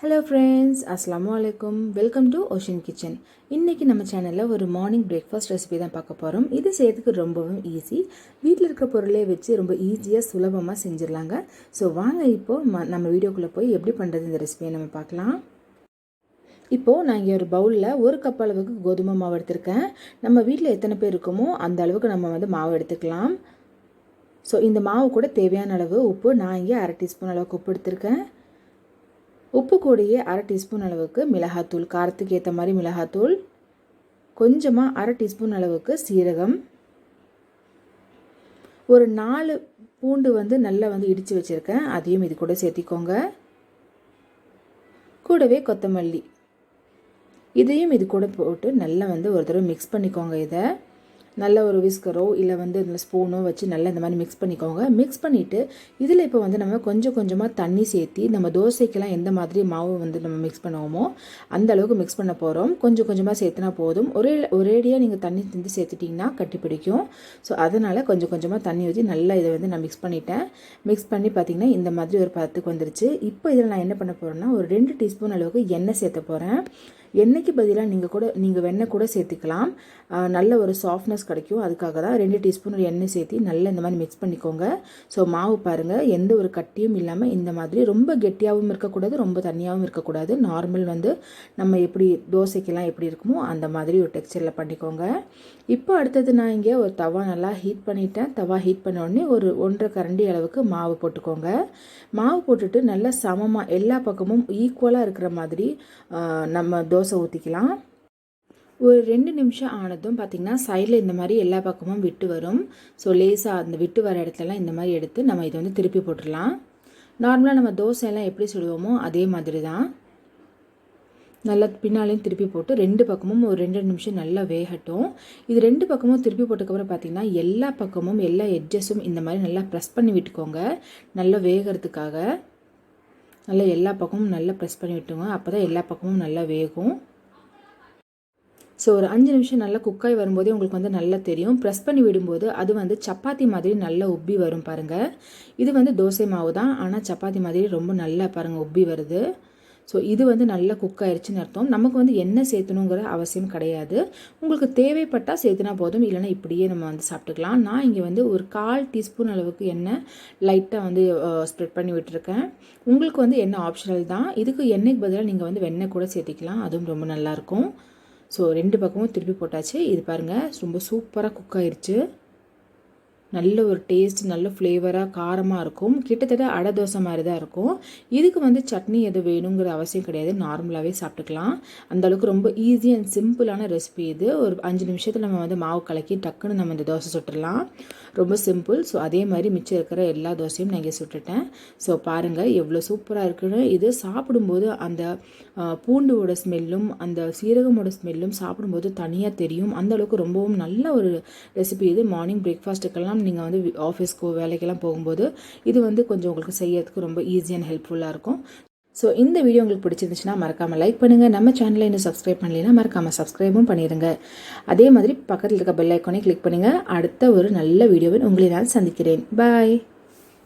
Hello friends, அஸ்ஸலாமு அலைக்கும். Welcome to ocean kitchen. இன்றைக்கி நம்ம சேனலில் ஒரு மார்னிங் பிரேக்ஃபாஸ்ட் ரெசிபி தான் பார்க்க போகிறோம். இது செய்யறதுக்கு ரொம்பவும் ஈஸி. வீட்டில் இருக்க பொருளே வச்சு ரொம்ப ஈஸியாக சுலபமாக செஞ்சிடலாங்க. ஸோ வாங்க இப்போது நம்ம வீடியோக்குள்ளே போய் எப்படி பண்ணுறது இந்த ரெசிபியை நம்ம பார்க்கலாம். இப்போது நான் இங்கே ஒரு பவுலில் 1 கப் அளவுக்கு கோதுமை மாவு எடுத்திருக்கேன். நம்ம வீட்டில் எத்தனை பேர் இருக்கோமோ அந்த அளவுக்கு நம்ம மாவு எடுத்துக்கலாம். ஸோ இந்த மாவு கூட தேவையான அளவு உப்பு, நான் இங்கே 1/2 டீஸ்பூன் அளவுக்கு உப்பு எடுத்திருக்கேன். உப்பு கூடயே 1/2 டீஸ்பூன் அளவுக்கு மிளகாத்தூள், காரத்துக்கு ஏற்ற மாதிரி மிளகாத்தூள், கொஞ்சமாக 1/2 டீஸ்பூன் அளவுக்கு சீரகம், ஒரு 4 பூண்டு நல்லா இடித்து வச்சுருக்கேன், அதையும் இது கூட சேர்த்திக்கோங்க. கூடவே கொத்தமல்லி, இதையும் இது கூட போட்டு நல்லா ஒரு தடவை மிக்ஸ் பண்ணிக்கோங்க. இதை நல்ல ஒரு விஸ்கரோ இல்லை இந்த ஸ்பூனோ வச்சு நல்லா இந்த மாதிரி மிக்ஸ் பண்ணிக்கோங்க. மிக்ஸ் பண்ணிவிட்டு இதில் இப்போ நம்ம கொஞ்சம் கொஞ்சமாக தண்ணி சேர்த்தி நம்ம தோசைக்கெல்லாம் எந்த மாதிரி மாவு நம்ம மிக்ஸ் பண்ணுவோமோ அந்த அளவுக்கு மிக்ஸ் பண்ண போகிறோம். கொஞ்சம் கொஞ்சமாக சேர்த்துனா போதும். ஒரேடியாக நீங்கள் தண்ணி சேர்த்துட்டிங்கன்னா கட்டி பிடிக்கும். ஸோ அதனால் கொஞ்சம் கொஞ்சமாக தண்ணி ஊற்றி நல்லா இதை நான் மிக்ஸ் பண்ணிட்டேன். மிக்ஸ் பண்ணி பார்த்திங்கன்னா இந்த மாதிரி ஒரு பதத்துக்கு வந்துருச்சு. இப்போ இதில் நான் என்ன பண்ண போகிறேன்னா ஒரு 2 டீஸ்பூன் அளவுக்கு எண்ணெய் சேர்த்த போகிறேன். எண்ணெய்க்கு பதிலாக நீங்கள் வெண்ணெய் கூட சேர்த்துக்கலாம். நல்ல ஒரு சாஃப்ட்னஸ் கிடைக்கும். அதுக்காக தான் 2 டீஸ்பூன் எண்ணெய் சேர்த்து நல்லா இந்த மாதிரி மிக்ஸ் பண்ணிக்கோங்க. ஸோ மாவு பாருங்கள், எந்த ஒரு கட்டியும் இல்லாமல் இந்த மாதிரி ரொம்ப கெட்டியாகவும் இருக்கக்கூடாது, ரொம்ப தண்ணியாகவும் இருக்கக்கூடாது. நார்மல் நம்ம எப்படி தோசைக்கெல்லாம் எப்படி இருக்குமோ அந்த மாதிரி ஒரு டெக்ஸ்சரில் பண்ணிக்கோங்க. இப்போ அடுத்தது நான் இங்கே ஒரு தவா நல்லா ஹீட் பண்ணிட்டேன். தவா ஹீட் பண்ண உடனே ஒரு 1.5 கரண்டி அளவுக்கு மாவு போட்டுக்கோங்க. மாவு போட்டுட்டு நல்லா சமமாக எல்லா பக்கமும் ஈக்குவலாக இருக்கிற மாதிரி நம்ம தோசை ஊற்றிக்கலாம். ஒரு 2 நிமிஷம் ஆனதும் பார்த்திங்கன்னா சைடில் இந்த மாதிரி எல்லா பக்கமும் விட்டு வரும். ஸோ லேசாக அந்த விட்டு வர இடத்துலலாம் இந்த மாதிரி எடுத்து நம்ம இதை திருப்பி போட்டுடலாம். நார்மலாக நம்ம தோசையெல்லாம் எப்படி சுடுவோமோ அதே மாதிரி தான் நல்லா பின்னாலையும் திருப்பி போட்டு 2 பக்கமும் ஒரு 2 நிமிஷம் நல்லா வேகட்டும். இது 2 பக்கமும் திருப்பி போட்டதுக்கப்புறம் பார்த்திங்கன்னா எல்லா பக்கமும் எல்லா எட்ஜஸும் இந்த மாதிரி நல்லா ப்ரெஸ் பண்ணி விட்டுக்கோங்க. நல்லா வேகிறதுக்காக நல்லா எல்லா பக்கமும் நல்லா ப்ரெஸ் பண்ணி விட்டுங்க. அப்போ தான் எல்லா பக்கமும் நல்லா வேகும். ஸோ ஒரு 5 நிமிஷம் நல்லா குக்காய் வரும்போதே உங்களுக்கு நல்லா தெரியும். ப்ரெஸ் பண்ணி விடும்போது அது சப்பாத்தி மாதிரி நல்லா உப்பி வரும் பாருங்கள். இது தோசை மாவு தான், ஆனால் சப்பாத்தி மாதிரி ரொம்ப நல்லா பாருங்கள் உப்பி வருது. ஸோ இது நல்லா குக் ஆயிடுச்சுன்னு அர்த்தம். நமக்கு எண்ணெய் சேர்த்தணுங்கிற அவசியம் கிடையாது. உங்களுக்கு தேவைப்பட்டால் சேர்த்துனா போதும், இல்லைனா இப்படியே நம்ம சாப்பிட்டுக்கலாம். நான் இங்கே ஒரு 1/4 டீஸ்பூன் அளவுக்கு எண்ணெய் லைட்டாக ஸ்ப்ரெட் பண்ணி விட்டுருக்கேன். உங்களுக்கு எண்ணெய் ஆப்ஷனல் தான். இதுக்கு எண்ணெய்க்கு பதிலாக நீங்கள் வெண்ணெய் கூட சேர்த்திக்கலாம், அதுவும் ரொம்ப நல்லாயிருக்கும். ஸோ 2 பக்கமும் திருப்பி போட்டாச்சு. இது பாருங்கள் ரொம்ப சூப்பராக குக் ஆயிடுச்சு. நல்ல ஒரு டேஸ்ட், நல்ல ஃப்ளேவராக காரமாக இருக்கும். கிட்டத்தட்ட அடை தோசை மாதிரி தான் இருக்கும். இதுக்கு சட்னி எது வேணுங்கிற அவசியம் கிடையாது, நார்மலாகவே சாப்பிட்டுக்கலாம். அந்தளவுக்கு ரொம்ப ஈஸி அண்ட் சிம்பிளான ரெசிபி இது. ஒரு 5 நிமிஷத்தில் நம்ம மாவு கலக்கி டக்குன்னு நம்ம இந்த தோசை சுட்டுடலாம். ரொம்ப சிம்பிள். ஸோ அதே மாதிரி மிச்சம் இருக்கிற எல்லா தோசையும் நான் இங்கே சுட்டுட்டேன். ஸோ பாருங்கள் எவ்வளோ சூப்பராக இருக்குன்னு. இது சாப்பிடும்போது அந்த பூண்டோட ஸ்மெல்லும் அந்த சீரகமோட ஸ்மெல்லும் சாப்பிடும்போது தனியாக தெரியும். அந்தளவுக்கு ரொம்பவும் நல்ல ஒரு ரெசிபி இது. மார்னிங் பிரேக்ஃபாஸ்ட்டுக்கெல்லாம் நீங்கள் ஆஃபீஸ்க்கோ வேலைக்கெல்லாம் போகும்போது இது கொஞ்சம் உங்களுக்கு செய்யறதுக்கு ரொம்ப ஈஸி அண்ட் ஹெல்ப்ஃபுல்லாக இருக்கும். ஸோ இந்த வீடியோ உங்களுக்கு பிடிச்சிருந்துச்சுன்னா மறக்காமல் லைக் பண்ணுங்கள். நம்ம சேனலை இன்னும் சப்ஸ்கிரைப் பண்ணலைன்னா மறக்காமல் சப்ஸ்கிரைபும் பண்ணிடுங்க. அதே மாதிரி பக்கத்தில் இருக்க பெல் ஐக்கானே கிளிக் பண்ணுங்கள். அடுத்த ஒரு நல்ல வீடியோவில் உங்களை நான் சந்திக்கிறேன். பாய்.